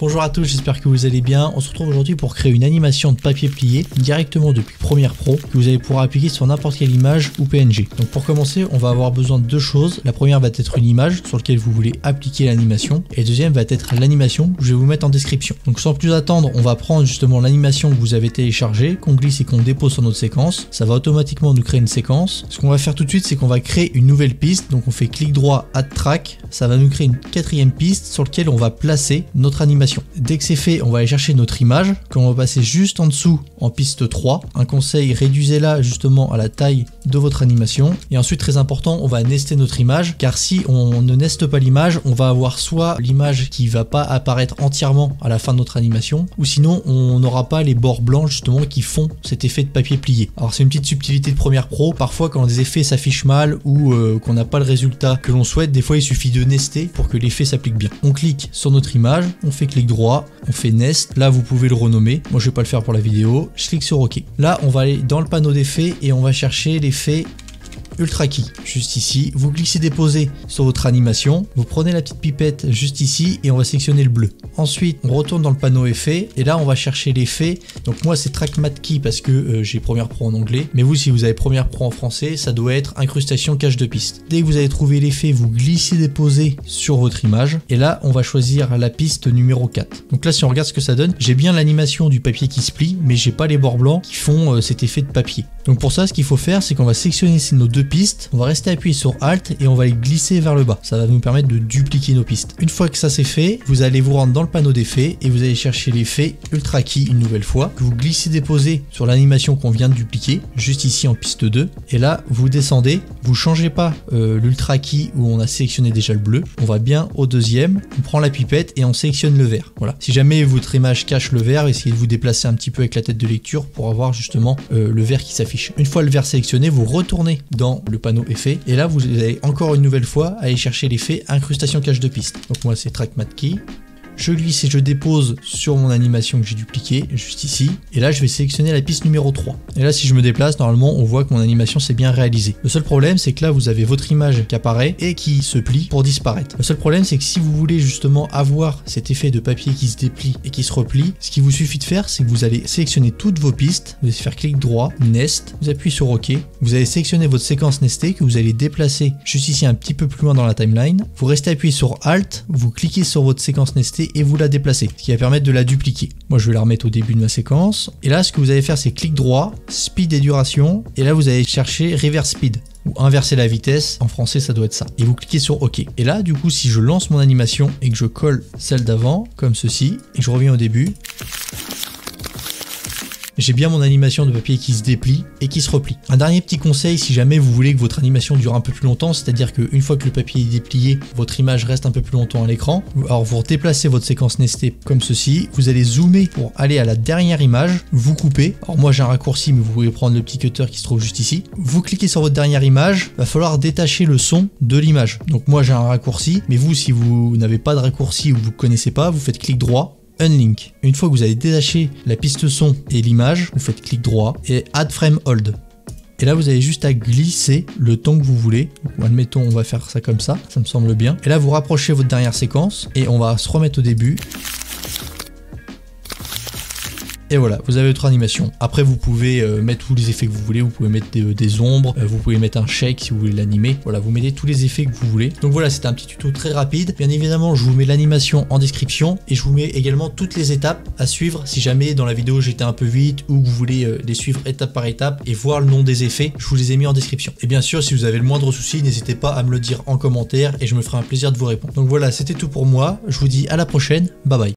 Bonjour à tous, j'espère que vous allez bien. On se retrouve aujourd'hui pour créer une animation de papier plié directement depuis Premiere Pro que vous allez pouvoir appliquer sur n'importe quelle image ou PNG. Donc pour commencer, on va avoir besoin de deux choses. La première va être une image sur laquelle vous voulez appliquer l'animation et la deuxième va être l'animation que je vais vous mettre en description. Donc sans plus attendre, on va prendre justement l'animation que vous avez téléchargée, qu'on glisse et qu'on dépose sur notre séquence. Ça va automatiquement nous créer une séquence. Ce qu'on va faire tout de suite, c'est qu'on va créer une nouvelle piste. Donc on fait clic droit, Add Track. Ça va nous créer une quatrième piste sur laquelle on va placer notre animation. Dès que c'est fait, on va aller chercher notre image qu'on va passer juste en dessous en piste 3. Un conseil, réduisez-la justement à la taille de votre animation. Et ensuite, très important, on va nester notre image car si on ne neste pas l'image, on va avoir soit l'image qui va pas apparaître entièrement à la fin de notre animation ou sinon on n'aura pas les bords blancs justement qui font cet effet de papier plié. Alors c'est une petite subtilité de Premiere Pro. Parfois quand les effets s'affichent mal ou qu'on n'a pas le résultat que l'on souhaite, des fois il suffit de nester pour que l'effet s'applique bien. On clique sur notre image, on fait clic droit, on fait Nest, là vous pouvez le renommer, moi je vais pas le faire pour la vidéo, je clique sur OK. Là on va aller dans le panneau d'effets et on va chercher l'effet Ultra Key, juste ici, vous glissez déposer sur votre animation, vous prenez la petite pipette juste ici et on va sélectionner le bleu. Ensuite on retourne dans le panneau effet et là on va chercher l'effet, donc moi c'est Track Matte Key parce que j'ai Premiere Pro en anglais, mais vous si vous avez Premiere Pro en français, ça doit être incrustation cache de piste. Dès que vous avez trouvé l'effet, vous glissez déposer sur votre image et là on va choisir la piste numéro 4. Donc là si on regarde ce que ça donne, j'ai bien l'animation du papier qui se plie, mais j'ai pas les bords blancs qui font cet effet de papier. Donc pour ça ce qu'il faut faire c'est qu'on va sélectionner nos deux pistes, on va rester appuyé sur Alt et on va les glisser vers le bas. Ça va nous permettre de dupliquer nos pistes. Une fois que ça c'est fait, vous allez vous rendre dans le panneau d'effets et vous allez chercher l'effet Ultra Key une nouvelle fois, que vous glissez déposer sur l'animation qu'on vient de dupliquer, juste ici en piste 2. Et là, vous descendez, vous changez pas l'Ultra Key où on a sélectionné déjà le bleu. On va bien au deuxième, on prend la pipette et on sélectionne le vert. Voilà. Si jamais votre image cache le vert, essayez de vous déplacer un petit peu avec la tête de lecture pour avoir justement le vert qui s'affiche. Une fois le vert sélectionné, vous retournez dans le panneau effet et là vous allez encore une nouvelle fois aller chercher l'effet incrustation cache de piste. Donc moi c'est Track Matte Key. Je glisse et je dépose sur mon animation que j'ai dupliquée, juste ici. Et là, je vais sélectionner la piste numéro 3. Et là, si je me déplace, normalement, on voit que mon animation s'est bien réalisée. Le seul problème, c'est que là, vous avez votre image qui apparaît et qui se plie pour disparaître. Le seul problème, c'est que si vous voulez justement avoir cet effet de papier qui se déplie et qui se replie, ce qu'il vous suffit de faire, c'est que vous allez sélectionner toutes vos pistes. Vous allez faire clic droit, Nest, vous appuyez sur OK. Vous allez sélectionner votre séquence nestée que vous allez déplacer juste ici un petit peu plus loin dans la timeline. Vous restez appuyé sur Alt, vous cliquez sur votre séquence nestée et vous la déplacez, ce qui va permettre de la dupliquer. Moi je vais la remettre au début de ma séquence et là ce que vous allez faire c'est clic droit, speed et duration et là vous allez chercher reverse speed ou inverser la vitesse, en français ça doit être ça, et vous cliquez sur OK. Et là du coup si je lance mon animation et que je colle celle d'avant comme ceci et que je reviens au début, j'ai bien mon animation de papier qui se déplie et qui se replie. Un dernier petit conseil si jamais vous voulez que votre animation dure un peu plus longtemps, c'est-à-dire qu'une fois que le papier est déplié, votre image reste un peu plus longtemps à l'écran. Alors vous déplacez votre séquence nestée comme ceci, vous allez zoomer pour aller à la dernière image, vous coupez. Alors moi j'ai un raccourci mais vous pouvez prendre le petit cutter qui se trouve juste ici. Vous cliquez sur votre dernière image, il va falloir détacher le son de l'image. Donc moi j'ai un raccourci, mais vous si vous n'avez pas de raccourci ou vous ne connaissez pas, vous faites clic droit, Unlink. Une fois que vous avez détaché la piste son et l'image, vous faites clic droit et Add Frame Hold. Et là, vous avez juste à glisser le temps que vous voulez. Donc, admettons, on va faire ça comme ça me semble bien. Et là, vous rapprochez votre dernière séquence et on va se remettre au début. Et voilà, vous avez votre animation. Après, vous pouvez mettre tous les effets que vous voulez. Vous pouvez mettre des ombres, vous pouvez mettre un shake si vous voulez l'animer. Voilà, vous mettez tous les effets que vous voulez. Donc voilà, c'était un petit tuto très rapide. Bien évidemment, je vous mets l'animation en description et je vous mets également toutes les étapes à suivre. Si jamais dans la vidéo j'étais un peu vite ou que vous voulez les suivre étape par étape et voir le nom des effets, je vous les ai mis en description. Et bien sûr, si vous avez le moindre souci, n'hésitez pas à me le dire en commentaire et je me ferai un plaisir de vous répondre. Donc voilà, c'était tout pour moi. Je vous dis à la prochaine. Bye bye.